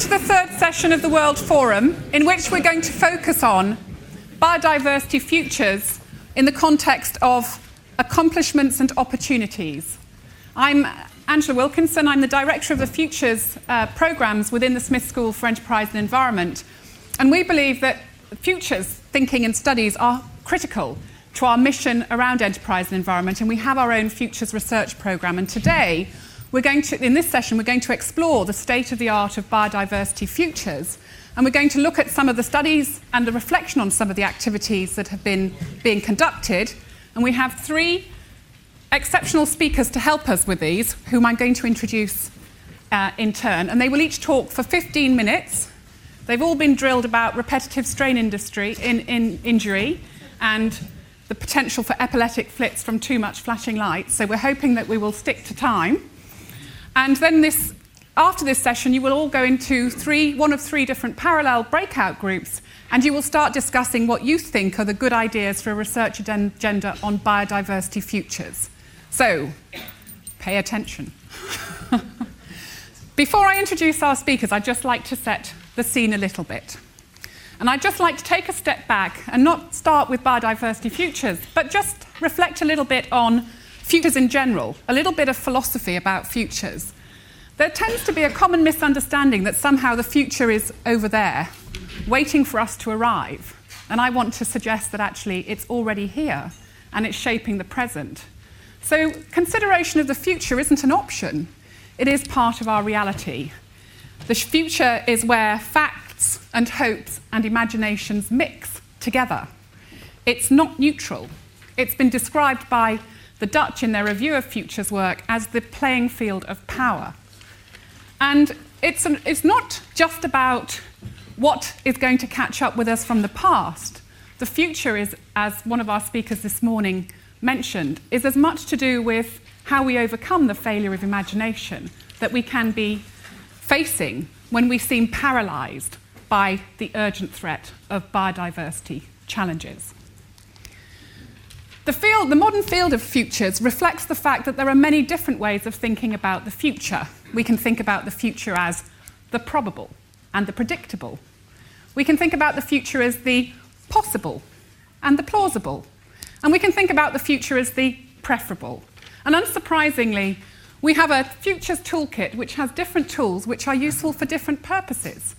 Welcome to the third session of the World Forum, in which we're going to focus on biodiversity futures in the context of accomplishments and opportunities. I'm Angela Wilkinson. I'm the Director of the Futures Programmes within the Smith School for Enterprise and Environment. And we believe that futures thinking and studies are critical to our mission around enterprise and environment, and we have our own futures research programme. And today, in this session, we're going to explore the state of the art of biodiversity futures, and we're going to look at some of the studies and the reflection on some of the activities that have been being conducted. And we have three exceptional speakers to help us with these, whom I'm going to introduce in turn, and they will each talk for 15 minutes. They've all been drilled about repetitive strain injury and the potential for epileptic fits from too much flashing lights, so we're hoping that we will stick to time. And then after this session, you will all go into one of three different parallel breakout groups, and you will start discussing what you think are the good ideas for a research agenda on biodiversity futures. So, pay attention. Before I introduce our speakers, I'd just like to set the scene a little bit. And I'd just like to take a step back and not start with biodiversity futures, but just reflect a little bit on futures in general, a little bit of philosophy about futures. There tends to be a common misunderstanding that somehow the future is over there, waiting for us to arrive. And I want to suggest that actually it's already here, and it's shaping the present. So consideration of the future isn't an option. It is part of our reality. The future is where facts and hopes and imaginations mix together. It's not neutral. It's been described by the Dutch in their review of futures work as the playing field of power. And it's not just about what is going to catch up with us from the past. The future is, as one of our speakers this morning mentioned, is as much to do with how we overcome the failure of imagination that we can be facing when we seem paralysed by the urgent threat of biodiversity challenges. The modern field of futures reflects the fact that there are many different ways of thinking about the future. We can think about the future as the probable and the predictable. We can think about the future as the possible and the plausible. And we can think about the future as the preferable. And unsurprisingly, we have a futures toolkit which has different tools which are useful for different purposes.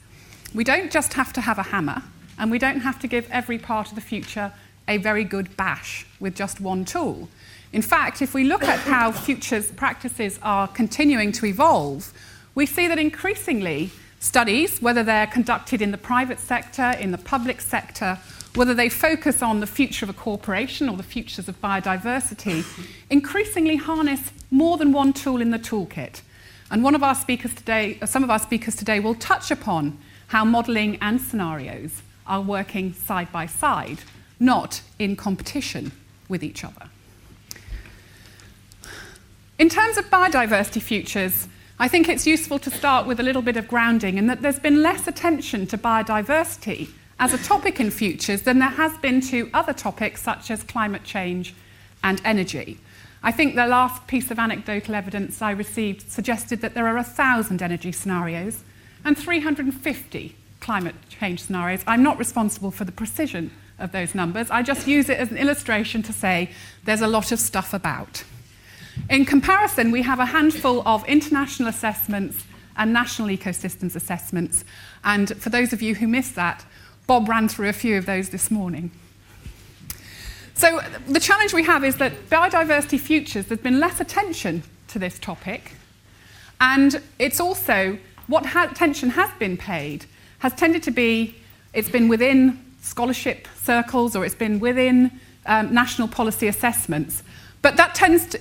We don't just have to have a hammer, and we don't have to give every part of the future a very good bash with just one tool. In fact, if we look at how futures practices are continuing to evolve, we see that increasingly studies, whether they're conducted in the private sector, in the public sector, whether they focus on the future of a corporation or the futures of biodiversity, increasingly harness more than one tool in the toolkit. And some of our speakers today will touch upon how modelling and scenarios are working side by side, not in competition with each other. In terms of biodiversity futures, I think it's useful to start with a little bit of grounding in that there's been less attention to biodiversity as a topic in futures than there has been to other topics such as climate change and energy. I think the last piece of anecdotal evidence I received suggested that there are 1,000 energy scenarios and 350 climate change scenarios. I'm not responsible for the precision of those numbers. I just use it as an illustration to say there's a lot of stuff about. In comparison, we have a handful of international assessments and national ecosystems assessments. And for those of you who missed that, Bob ran through a few of those this morning. So the challenge we have is that biodiversity futures, there's been less attention to this topic. And it's also, what attention has been paid has tended to be, it's been within scholarship circles or it's been within national policy assessments. But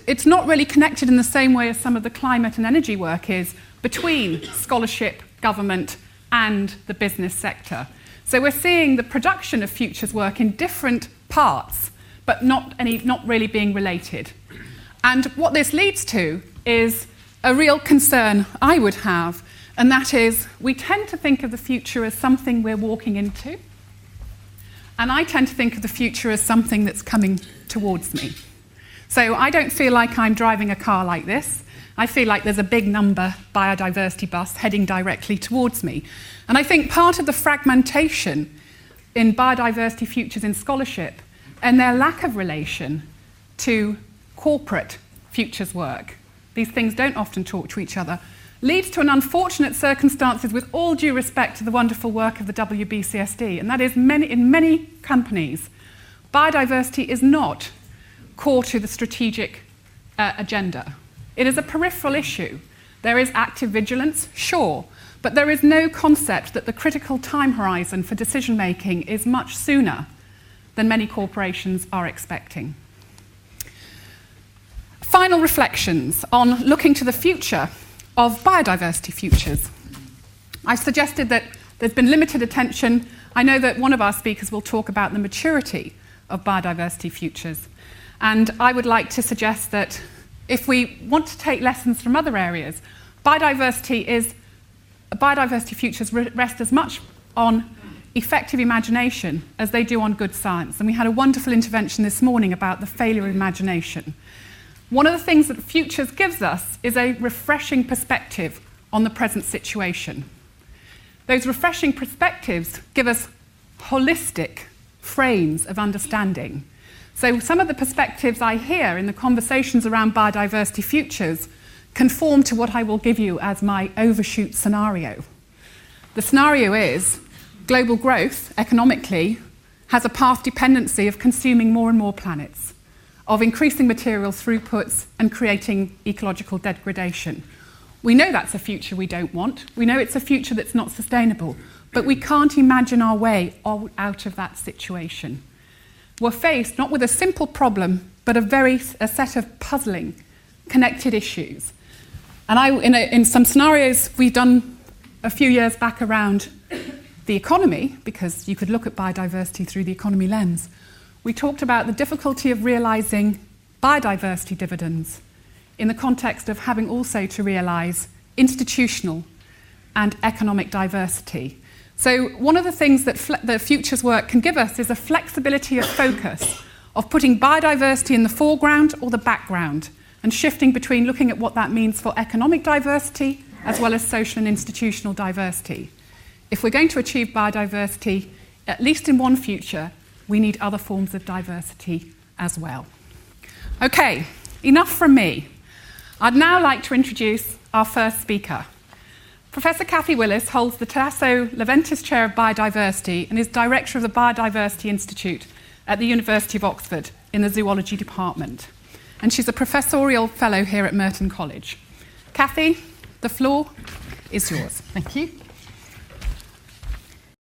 it's not really connected in the same way as some of the climate and energy work is between scholarship, government, and the business sector. So we're seeing the production of futures work in different parts, but not really being related. And what this leads to is a real concern I would have, and that is we tend to think of the future as something we're walking into, and I tend to think of the future as something that's coming towards me. So I don't feel like I'm driving a car like this. I feel like there's a big number biodiversity bus heading directly towards me. And I think part of the fragmentation in biodiversity futures in scholarship and their lack of relation to corporate futures work, these things don't often talk to each other, leads to an unfortunate circumstances with all due respect to the wonderful work of the WBCSD, and that is in many companies, biodiversity is not core to the strategic agenda. It is a peripheral issue. There is active vigilance, sure, but there is no concept that the critical time horizon for decision making is much sooner than many corporations are expecting. Final reflections on looking to the future of biodiversity futures. I've suggested that there's been limited attention. I know that one of our speakers will talk about the maturity of biodiversity futures. And I would like to suggest that if we want to take lessons from other areas, biodiversity futures rest as much on effective imagination as they do on good science. And we had a wonderful intervention this morning about the failure of imagination. One of the things that futures gives us is a refreshing perspective on the present situation. Those refreshing perspectives give us holistic frames of understanding. So some of the perspectives I hear in the conversations around biodiversity futures conform to what I will give you as my overshoot scenario. The scenario is global growth, economically, has a path dependency of consuming more and more planets, of increasing material throughputs and creating ecological degradation. We know that's a future we don't want. We know it's a future that's not sustainable, but we can't imagine our way out of that situation. We're faced not with a simple problem, but a set of puzzling, connected issues. And in some scenarios we've done a few years back around the economy, because you could look at biodiversity through the economy lens, we talked about the difficulty of realising biodiversity dividends in the context of having also to realise institutional and economic diversity. So one of the things that the futures work can give us is a flexibility of focus, of putting biodiversity in the foreground or the background, and shifting between looking at what that means for economic diversity as well as social and institutional diversity. If we're going to achieve biodiversity, at least in one future, we need other forms of diversity as well. Okay, enough from me. I'd now like to introduce our first speaker. Professor Cathy Willis holds the Tasso-Leventis Chair of Biodiversity and is Director of the Biodiversity Institute at the University of Oxford in the Zoology Department. And she's a professorial fellow here at Merton College. Cathy, the floor is yours. Thank you.